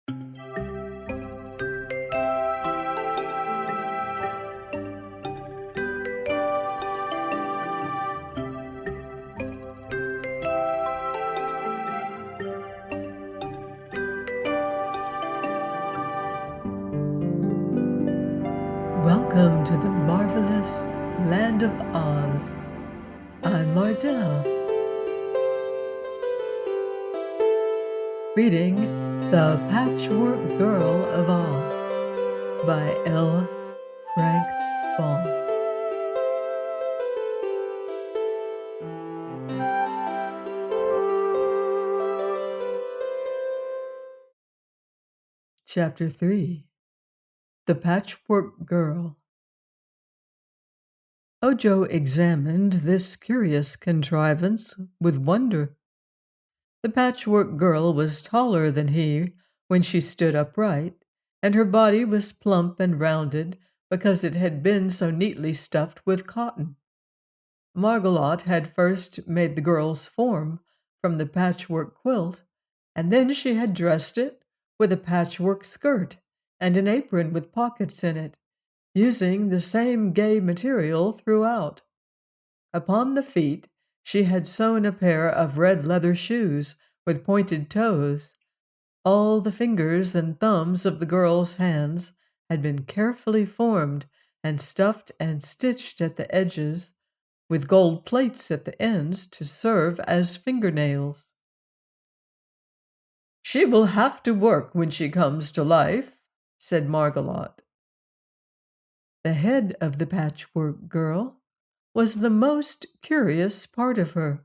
Welcome to the marvelous land of Oz. I'm Mardell, reading The Patchwork Girl of Oz by L. Frank Baum. Chapter 3. The Patchwork Girl. Ojo examined this curious contrivance with wonder. The Patchwork Girl was taller than he when she stood upright, and her body was plump and rounded because it had been so neatly stuffed with cotton. Margolotte had first made the girl's form from the patchwork quilt, and then she had dressed it with a patchwork skirt and an apron with pockets in it, using the same gay material throughout. Upon the feet she had sewn a pair of red leather shoes with pointed toes. All the fingers and thumbs of the girl's hands had been carefully formed and stuffed and stitched at the edges, with gold plates at the ends to serve as fingernails. "She will have to work when she comes to life," said Margolotte. The head of the Patchwork Girl was the most curious part of her.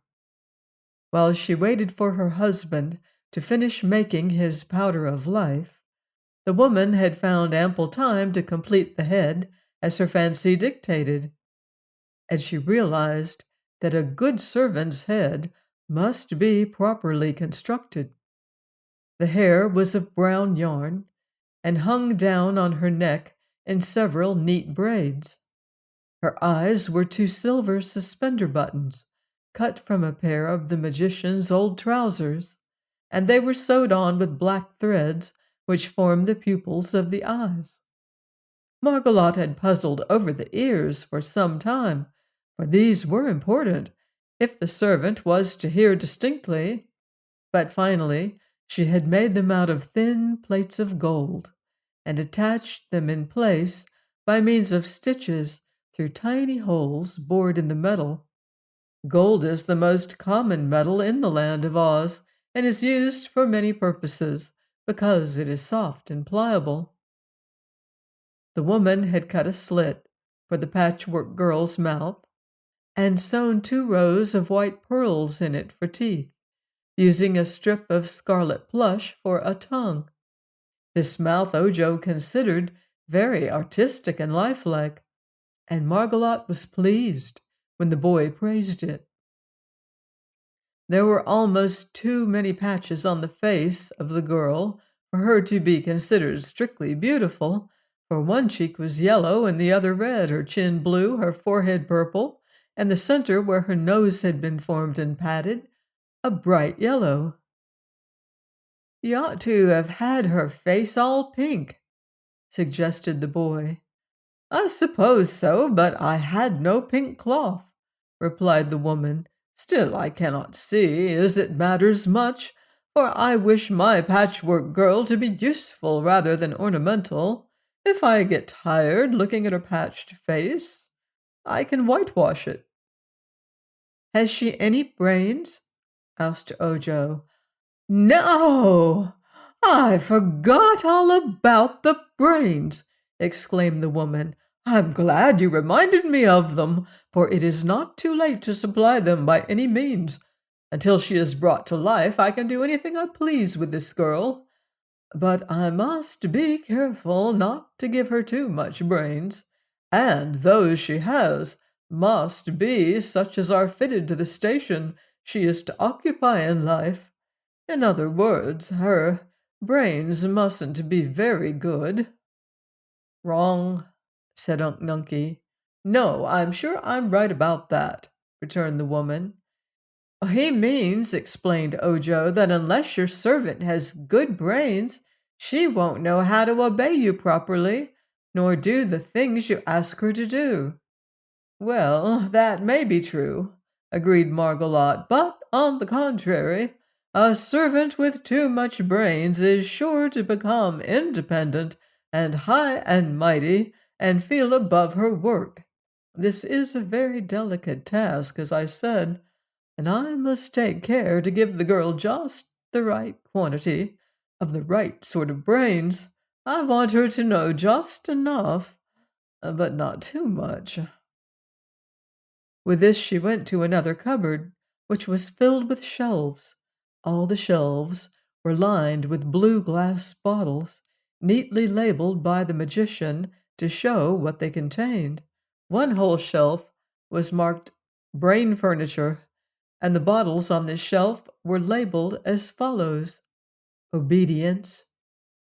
While she waited for her husband to finish making his powder of life, the woman had found ample time to complete the head as her fancy dictated, and she realized that a good servant's head must be properly constructed. The hair was of brown yarn and hung down on her neck in several neat braids. Her eyes were two silver suspender buttons cut from a pair of the magician's old trousers, and they were sewed on with black threads which formed the pupils of the eyes. Margolotte had puzzled over the ears for some time, for these were important if the servant was to hear distinctly, but finally she had made them out of thin plates of gold, and attached them in place by means of stitches through tiny holes bored in the metal. Gold is the most common metal in the land of Oz, and is used for many purposes because it is soft and pliable. The woman had cut a slit for the Patchwork Girl's mouth, and sewn 2 rows of white pearls in it for teeth, using a strip of scarlet plush for a tongue. This mouth Ojo considered very artistic and lifelike, and Margolotte was pleased when the boy praised it. There were almost too many patches on the face of the girl for her to be considered strictly beautiful, for one cheek was yellow and the other red, her chin blue, her forehead purple, and the center where her nose had been formed and padded, a bright yellow. "You ought to have had her face all pink," suggested the boy. "I suppose so, but I had no pink cloth," replied the woman. "Still, I cannot see as it matters much, for I wish my Patchwork Girl to be useful rather than ornamental. If I get tired looking at her patched face, I can whitewash it." "Has she any brains?" asked Ojo. "No! I forgot all about the brains!" exclaimed the woman. "I'm glad you reminded me of them, for it is not too late to supply them by any means. Until she is brought to life, I can do anything I please with this girl. But I must be careful not to give her too much brains, and those she has must be such as are fitted to the station she is to occupy in life. In other words, her brains mustn't be very good." "Wrong," said Unc Nunkie. "No, I'm sure I'm right about that," returned the woman. "He means," explained Ojo, "that unless your servant has good brains, she won't know how to obey you properly, nor do the things you ask her to do." "Well, that may be true," agreed Margolotte, "but, on the contrary, a servant with too much brains is sure to become independent and high and mighty and feel above her work. This is a very delicate task, as I said, and I must take care to give the girl just the right quantity of the right sort of brains. I want her to know just enough, but not too much." With this she went to another cupboard, which was filled with shelves. All the shelves were lined with blue glass bottles, neatly labeled by the magician to show what they contained. One whole shelf was marked brain furniture, and the bottles on this shelf were labeled as follows: obedience,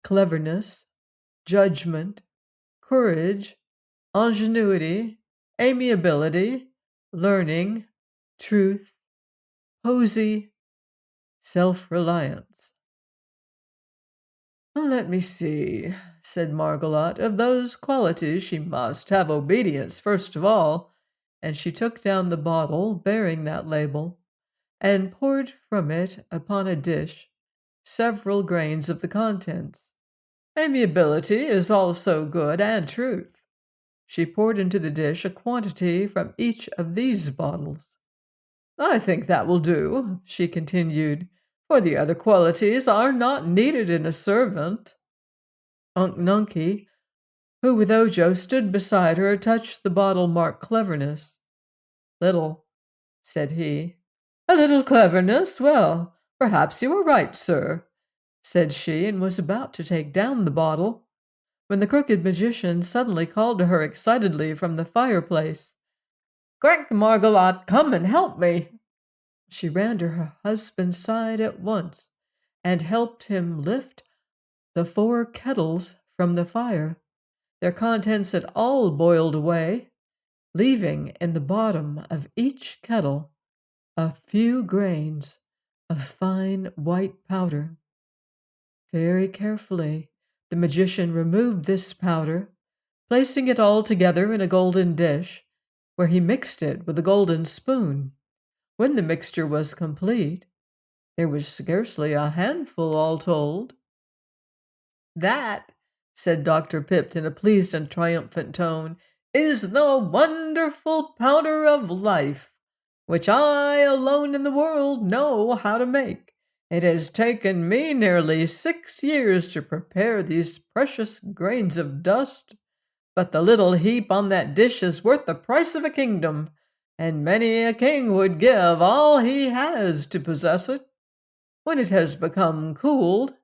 cleverness, judgment, courage, ingenuity, amiability, learning, truth, posy, self-reliance. "Let me see," said Margolotte. "Of those qualities she must have obedience first of all," and she took down the bottle bearing that label and poured from it upon a dish several grains of the contents. "Amiability is also good, and truth." She poured into the dish a quantity from each of these bottles. "I think that will do," she continued, "for the other qualities are not needed in a servant." Unc Nunkie, who with Ojo stood beside her, touched the bottle marked cleverness. "Little," said he. "A little cleverness? Well, perhaps you are right, sir," said she, and was about to take down the bottle, when the crooked magician suddenly called to her excitedly from the fireplace. "Quick, Margolotte, come and help me." She ran to her husband's side at once and helped him lift the 4 kettles from the fire. Their contents had all boiled away, leaving in the bottom of each kettle a few grains of fine white powder. Very carefully the magician removed this powder, placing it all together in a golden dish, where he mixed it with a golden spoon. When the mixture was complete, there was scarcely a handful all told. "That," said Dr. Pipt in a pleased and triumphant tone, "is the wonderful powder of life, which I alone in the world know how to make. It has taken me nearly 6 years to prepare these precious grains of dust, but the little heap on that dish is worth the price of a kingdom, and many a king would give all he has to possess it. When it has become cooled,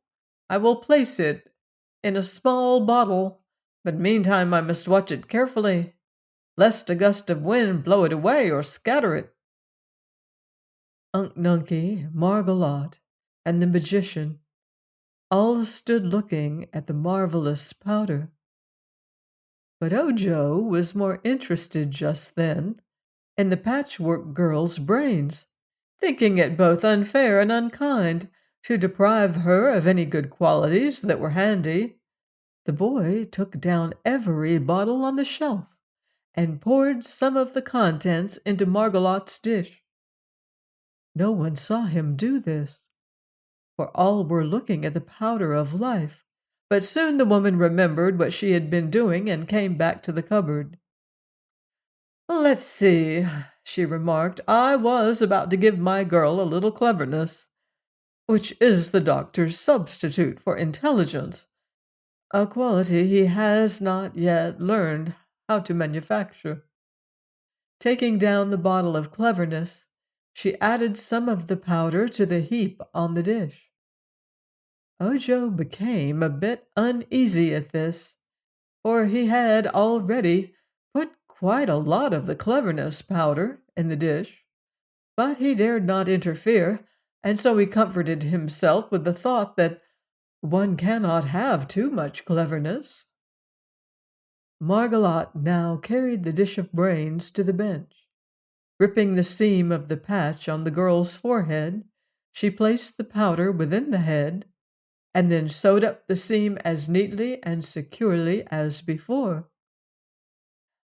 I will place it in a small bottle, but meantime I must watch it carefully, lest a gust of wind blow it away or scatter it." Unc Nunkie, Margolotte, and the magician all stood looking at the marvelous powder. But Ojo was more interested just then in the Patchwork Girl's brains, thinking it both unfair and unkind to deprive her of any good qualities that were handy. The boy took down every bottle on the shelf and poured some of the contents into Margolotte's dish. No one saw him do this, for all were looking at the powder of life, but soon the woman remembered what she had been doing and came back to the cupboard. "Let's see," she remarked, "I was about to give my girl a little cleverness, which is the doctor's substitute for intelligence, a quality he has not yet learned how to manufacture." Taking down the bottle of cleverness, she added some of the powder to the heap on the dish. Ojo became a bit uneasy at this, for he had already put quite a lot of the cleverness powder in the dish, but he dared not interfere, and so he comforted himself with the thought that one cannot have too much cleverness. Margolotte now carried the dish of brains to the bench. Ripping the seam of the patch on the girl's forehead, she placed the powder within the head and then sewed up the seam as neatly and securely as before.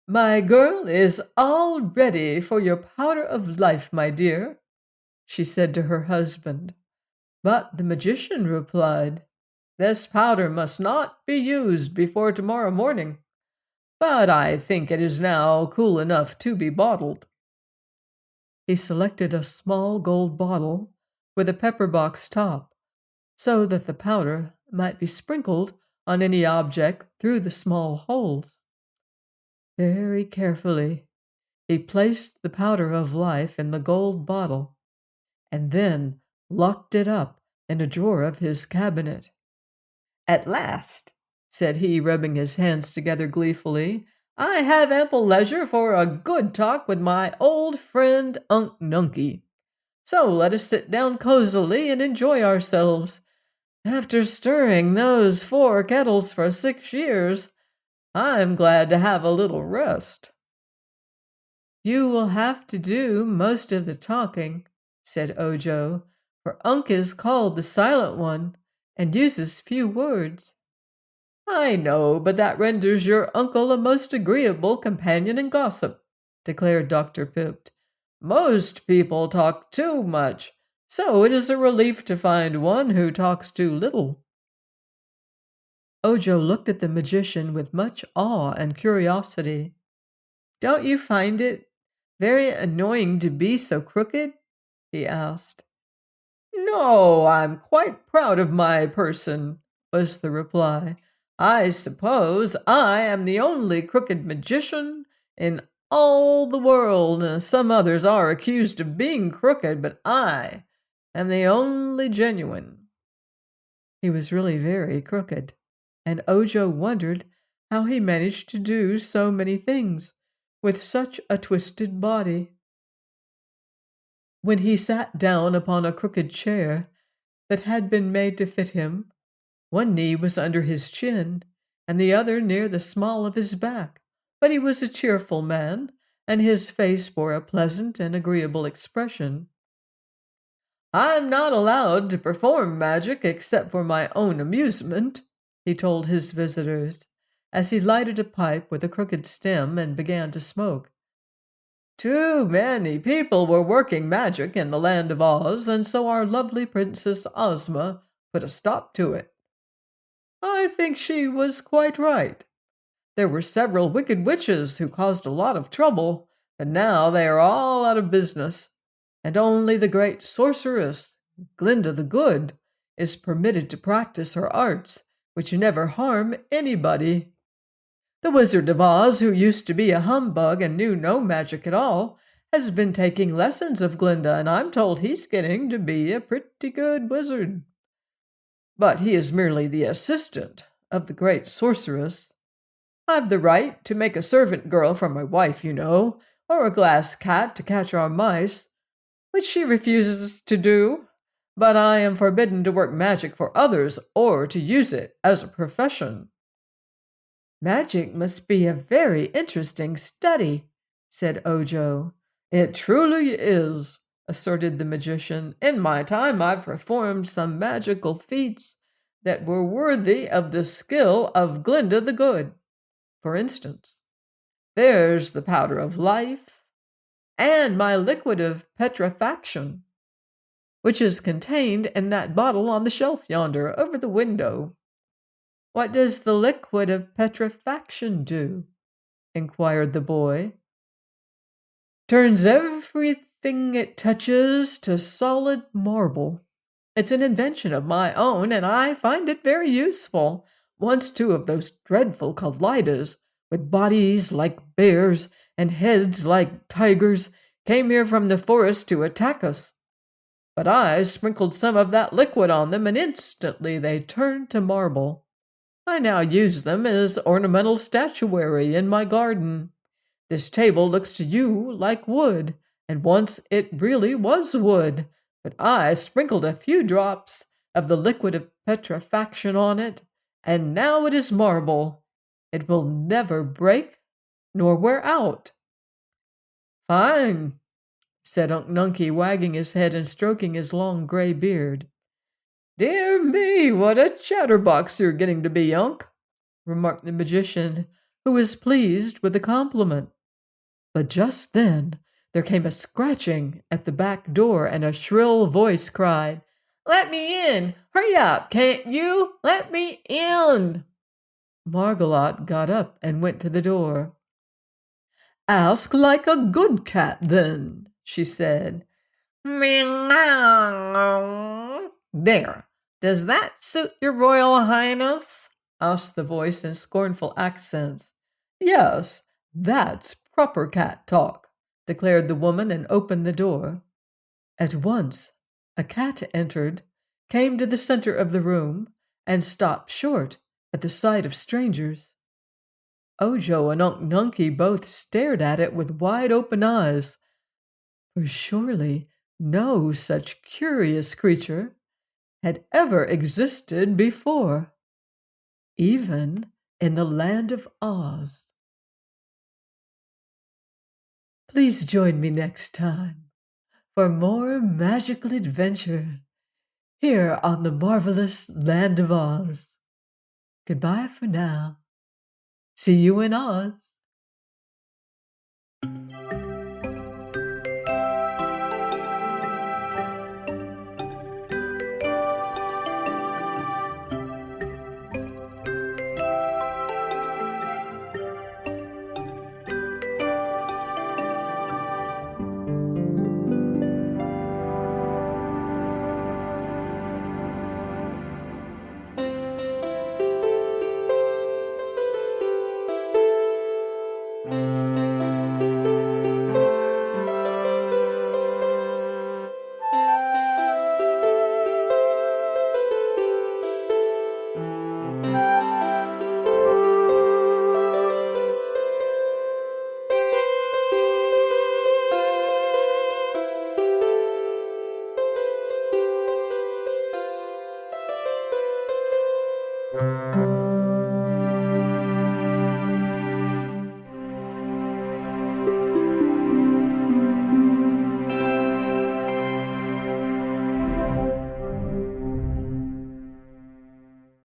"My girl is all ready for your powder of life, my dear," she said to her husband. But the magician replied, "This powder must not be used before tomorrow morning, but I think it is now cool enough to be bottled." He selected a small gold bottle with a pepper box top, so that the powder might be sprinkled on any object through the small holes. Very carefully he placed the powder of life in the gold bottle, and then locked it up in a drawer of his cabinet. "At last," said he, rubbing his hands together gleefully, "I have ample leisure for a good talk with my old friend Unc Nunkie. So let us sit down cozily and enjoy ourselves. After stirring those 4 kettles for 6 years, I'm glad to have a little rest." "You will have to do most of the talking," said Ojo, "for Unc is called the Silent One and uses few words." "I know, but that renders your uncle a most agreeable companion in gossip," declared Dr. Pipt. "Most people talk too much, so it is a relief to find one who talks too little." Ojo looked at the magician with much awe and curiosity. "Don't you find it very annoying to be so crooked?" he asked. "No, I'm quite proud of my person," was the reply. "I suppose I am the only crooked magician in all the world. Some others are accused of being crooked, but I am the only genuine." He was really very crooked, and Ojo wondered how he managed to do so many things with such a twisted body. When he sat down upon a crooked chair that had been made to fit him, one knee was under his chin and the other near the small of his back, but he was a cheerful man, and his face bore a pleasant and agreeable expression. "I'm not allowed to perform magic except for my own amusement," he told his visitors, as he lighted a pipe with a crooked stem and began to smoke. "Too many people were working magic in the land of Oz, and so our lovely Princess Ozma put a stop to it. I think she was quite right. There were several wicked witches who caused a lot of trouble, but now they are all out of business, and only the great sorceress, Glinda the Good, is permitted to practice her arts, which never harm anybody. The Wizard of Oz, who used to be a humbug and knew no magic at all, has been taking lessons of Glinda, and I'm told he's getting to be a pretty good wizard. But he is merely the assistant of the great sorceress. I've the right to make a servant girl for my wife, you know, or a glass cat to catch our mice, which she refuses to do. But I am forbidden to work magic for others or to use it as a profession." "Magic must be a very interesting study," said Ojo. "It truly is," asserted the magician. "In my time I've performed some magical feats that were worthy of the skill of Glinda the Good. For instance, there's the powder of life and my liquid of petrifaction, which is contained in that bottle on the shelf yonder over the window." "What does the liquid of petrifaction do?" inquired the boy. "Turns everything it touches to solid marble. It's an invention of my own, and I find it very useful. Once 2 of those dreadful Kallidas, with bodies like bears and heads like tigers, came here from the forest to attack us. But I sprinkled some of that liquid on them, and instantly they turned to marble. I now use them as ornamental statuary in my garden. This table looks to you like wood, and once it really was wood, but I sprinkled a few drops of the liquid of petrifaction on it, and now it is marble. It will never break nor wear out." "Fine," said Unc Nunkie, wagging his head and stroking his long gray beard. Dear me, what a chatterbox you're getting to be, Unc, remarked the magician, who was pleased with the compliment. But just then there came a scratching at the back door, and a shrill voice cried, "Let me in! Hurry up, can't you? Let me in!" Margolot got up and went to the door. "Ask like a good cat, then," she said. "Meow. There, does that suit your Royal Highness?" asked the voice in scornful accents. "Yes, that's proper cat talk," declared the woman and opened the door. At once a cat entered, came to the center of the room, and stopped short at the sight of strangers. Ojo and Unc Nunkie both stared at it with wide open eyes, for surely no such curious creature had ever existed before, even in the land of Oz. Please join me next time for more magical adventure here on the marvelous land of Oz. Goodbye for now. See you in Oz.